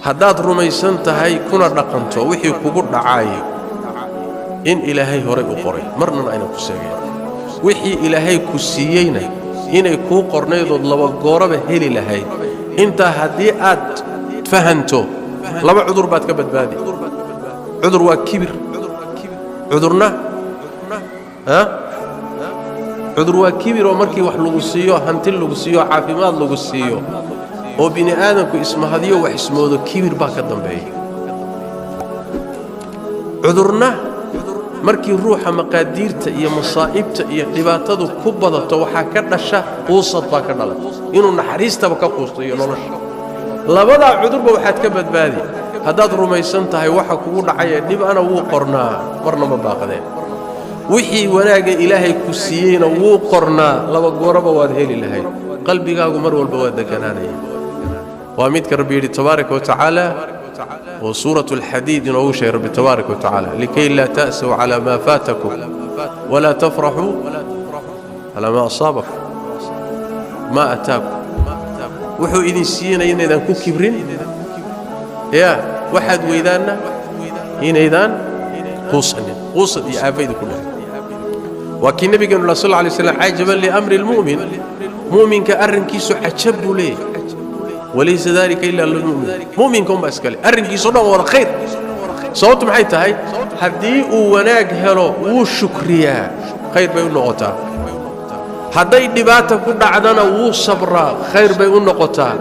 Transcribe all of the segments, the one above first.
haddaad rumaysan tahay kuna dhaqanto wixii kugu dhacay in ilaahay hore u qoray marna ayna ku sheegay wixii ilaahay ku siiyeyna inay ku qornaydood laba gooraba heli lahayd inta haddii aad fahanto laba cudur baad ka badbaadi cudur waa kibir cudurna cudur waa kibir oo markii wax lagu siiyo hanti lagu siiyo caafimaad lagu siiyo oo bini aadamku ismahadiyo wax ismoodo kibir baa ka dambeeya cudurna markii ruuxa maqaadiirta iyo masaa'ibta iyo dhibaatadu ku badato waxa ka dhasha quusad baa ka dhalay inuu naxariistaba ka quusto iyo nolosha labada cudurba waxaad ka badbaadi haddaad rumaysan tahay waxa kugu dhacay dhib ana wuu qornaa marna ma baaqadeen wixii wanaaga ilaahay ku siiyeyna wuu qornaa laba gooraba waad heli lahayd qalbigaagu mar walba waa deganaanaya waa midka rabbi yidhi tabaaraka wa tacaala وسورة الحديد نوشي رب تبارك وتعالى لكي لا تأسوا على ما فاتكم ولا تفرحوا على ما أصابكم ما أتاكم وحو إذن سينا إن إذن كو كبرين يا واحد وإذانا إن إذن قوصن يا أفيد كلها وكي النبي قال الله صلى الله عليه وسلم عجبا لأمر المؤمن مؤمن كأرن كيسو عجب ليه وليس ذلك إلا للمؤمن مؤمنكم بأسكالي أرنكي صنع ورا خير صوت محيطة هاي هدي وناك هلو وشكريا خير بيقول نقطة هدي دباتة كنا عدنا وصبرا خير بيقول نقطة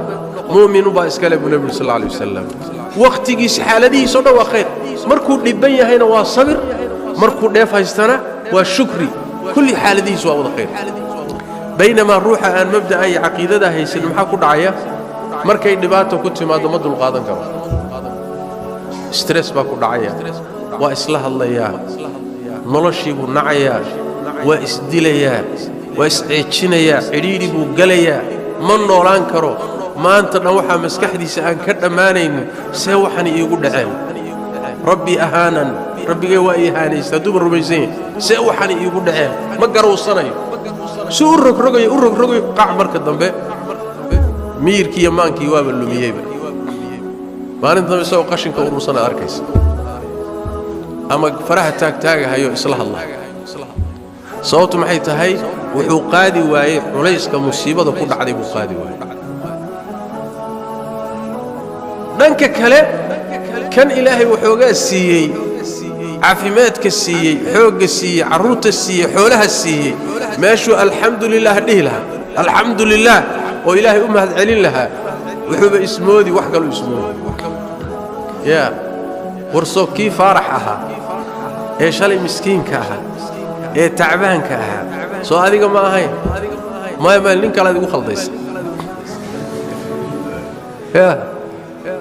مؤمن بأسكالي ابن النبي صلى الله عليه وسلم وقت جيس حالة دي صنع وخير مركو لبيا هنا وصبر مركو نيفا يستنى وشكري كل حالة دي سواء خير بينما الروح أن مبدأ أي عقيدة ده يسلم حكو دعايا markay dhibaato ku timaado ma dul qaadan karo stress baa ku dhacaya waa isla hadlayaa noloshii buu nacayaa waa isdilayaa waa isceejinayaa cidhiidhi buu galayaa ma noolaan karo maanta dhan waxaa maskaxdiisa aan ka dhammaanaynin see waxan iigu dhaceen rabbi ahaanan rabbigay waa ihaanaysa hadduu rumaysan yahay see waxan iigu dhaceen ma garowsanayo si u rogrogayo qac marka dambe ميركي يمانكي وابا اللومييبا ما ننتظر سوى قشنك ورسنا أركيس أما فرح تاك هايو إصلاح الله صوت محيط هاي وحقادي واي وليس كمصيبة كل عدي وقادي واي ننك كلام كان إلهي وحوقا السيي عافيمات كالسيي حوق السيي عروت السيي حولها السيي ماشو الحمد لله لها الحمد لله وإلهي أمهد علين لها وحب اسمودي وحقلوا اسمودي يا ورسو كيف فرحها إيه شالي مسكين كاها إيه تعبان كاها سو هذه ما هي ما يبان لينك على ذي وخلص يا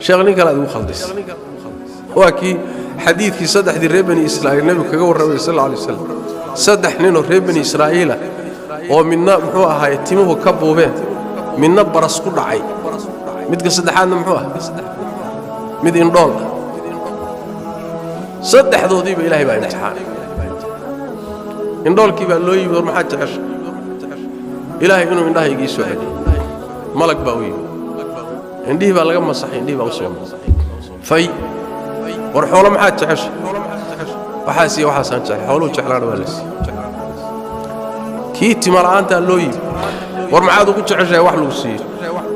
شغلينك على ذي وخلص وكي حديث في صدح ذي ربني إسرائيل النبي كجور الرسول صلى الله عليه وسلم صدح نينو ربني إسرائيل ومن محوها هاي تيمه كبوا بين من برس كل عين متى صدحنا محوها مد إندول صدح ذودي بإلهي بعد امتحان إندول كيف قال له يبغى ما حد تعش إلهي إنه من ده يجي سؤالي ملك باوي عندي بلغم صحيح عندي بوصيم في ورحوله ما حد تعش وحاسي وحسن تعش حوله تعلان ولس كيتي مرانت قال له يبغى ورمعاده كنت عشان واحد لوسي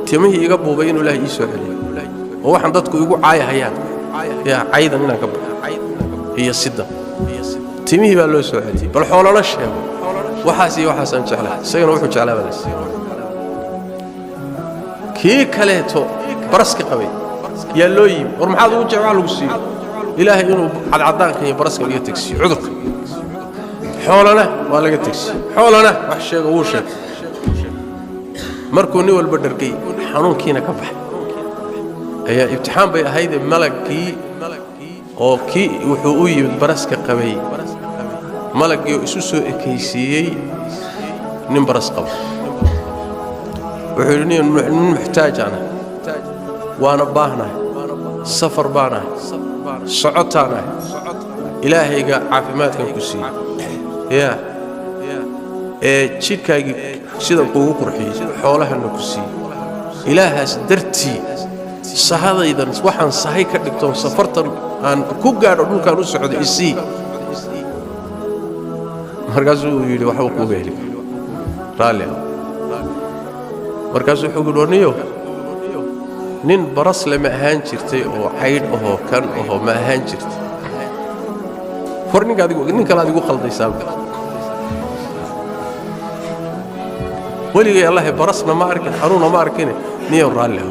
تمه يقبوا بين الله يسوع عليه وواحد ضدكم يقول عاية هيان يا عايدا هنا قبل هي السدة تمه بقى له يسوع عليه بالحول ولا شيء وحاسي وحسن شعله سير وحول شعله بس كي كليته برسك قوي يا لوي ورمعاده كنت واحد لوسي إلهي إنه على عضانك هي برسك ولا تكسي عذرك حولنا ولا تكسي حولنا وحشة ووشة مركو نيول بدركي حنون كينا كبح هي امتحان بي هيدا ملكي او كي وحو يمد برسك قبي ملكي اسوسو اكيسيي نين برس قبل وحو محتاج انا وانا باهنا سفر بانا صعوتانا إلهي عافيماتك كسي يا جيركاغي sida ugu qurxiyo xoolaha ku sii ilaahaas dartii sahadaydan waxaan sahay ka dhigto safartan aan ku gaadho dhulkaan u socdo isii markaasuu yidhi waxba kuuma heli raalli markaasuu wuxuu yidhi warniyo nin baras lama ahaan jirtay oo caydh ahoo kan ahoo ma ahaan jirtay war nin kale adigu qaldaysaa weligay allahi barasna ma arkin xanuuna ma arkine niyow raalli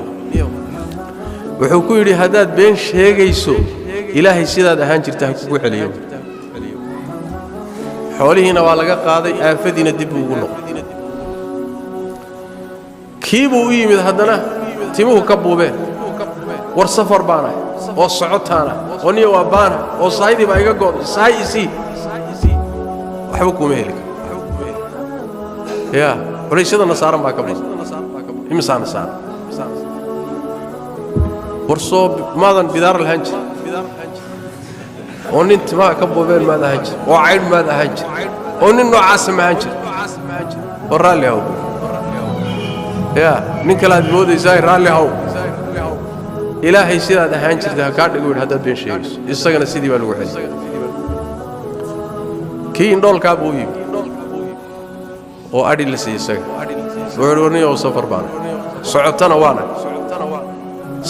wuxuu ku yidhi haddaad been sheegayso ilaahay sidaad ahaan jirta ha kugu celiyo xoolihiina waa laga qaaday aafadiina dib ugu noqday kiibuu u yimid haddana timuhu ka buubeen war safar baana oo socotaana oo niyo waa baana oo sahaydii baa iga go'day sahay isii waxba kuma heli yaa culaysyadana saaran baa ka badan imisaana saaran warsoo maadan bidaar lahaan jir oo nin timaha ka buubeen maad ahaan jir oo caydh maad ahaan jir oo nin noocaasa ma ahaan jir oo raalli haw yaa nin kale aad moodaysaa raalli haw ilaahay sidaad ahaan jirtay ha kaa dhigo yidhi haddaad been sheegayso isagana sidii baa lagu celiyay kii indhoolkaa buu u yimi oo adhi la siiyey isaga wuxuu yidhi warniyow safar baana socotana waana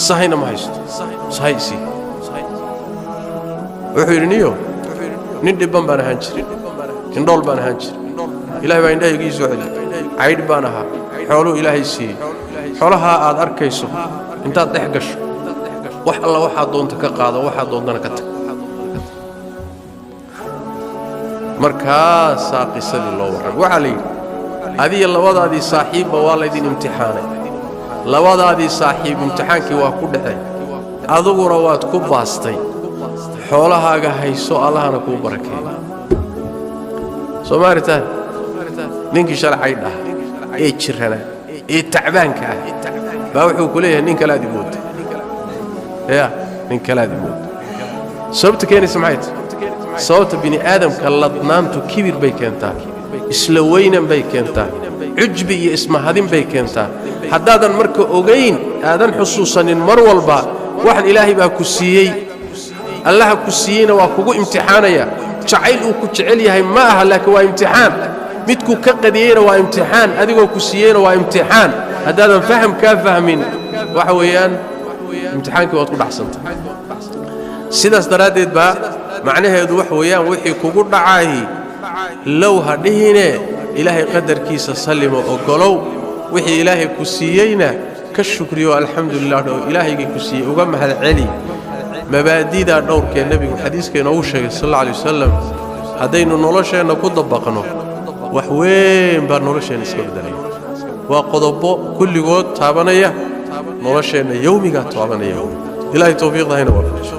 sahayna ma haysto sahay isii wuxuu yidhi niyo nin dhibban baan ahaan jirin indhool baan ahaan jirin ilaahay baa indhahayga ii soo celiyey caydh baan ahaa xooluu ilaahay siiyey xoolahaa aad arkayso intaad dhex gasho wax alla waxaad doonta ka qaado waxaad doontana ka tag markaasaa qisadii loo warramay waxaa la yidhi adiga labadaadii saaxiibba waa laydin imtixaanay labadaadii saaxiib imtixaankii waa ku dhacay aduguna waad ku baastay xoolahaaga hayso allahana kuu barakeeyo soomaalitaan ninkii shalay caydh ah ee jirana ee tacbaanka ah baa wuxuu ku leeyahay nin kale aad imooda yaa nin kale aad imooda sababta keenaysa maxay tahay sababta bini aadamka ladnaantu kibir bay keentaa isla weynan bay keentaa cujbi iyo ismahadin bay keentaa haddaadan marka ogayn aadan xusuusanin mar walba waxan ilaahay baa ku siiyey allaha ku siiyeyna waa kugu imtixaanaya jacayl uu ku jecel yahay ma aha laakiin waa imtixaan midkuu ka qadiyeyna waa imtixaan adigoo ku siiyeyna waa imtixaan haddaadan faham kaa fahmin waxa weeyaan imtixaankii waad ku dhaxsantahay sidaas daraaddeed baa macnaheedu waxa weeyaan wixii kugu dhacay low ha dhihine ilaahay qadarkiisa sallimo ogolow wixii ilaahay ku siiyeyna ka shukriyo alxamdulilah oo ilaahaygii ku siiyey uga mahad celi mabaadi'da dhowrkee nebigu xadiiska inoogu sheegay sal alla alay wasalam haddaynu nolosheenna ku dabaqno wax weyn baa nolosheenna iska beddelaya waa qodobo kulligood taabanaya nolosheenna yowmigaa taabanaya ilaahay tawfiiqda hayna waafajiyo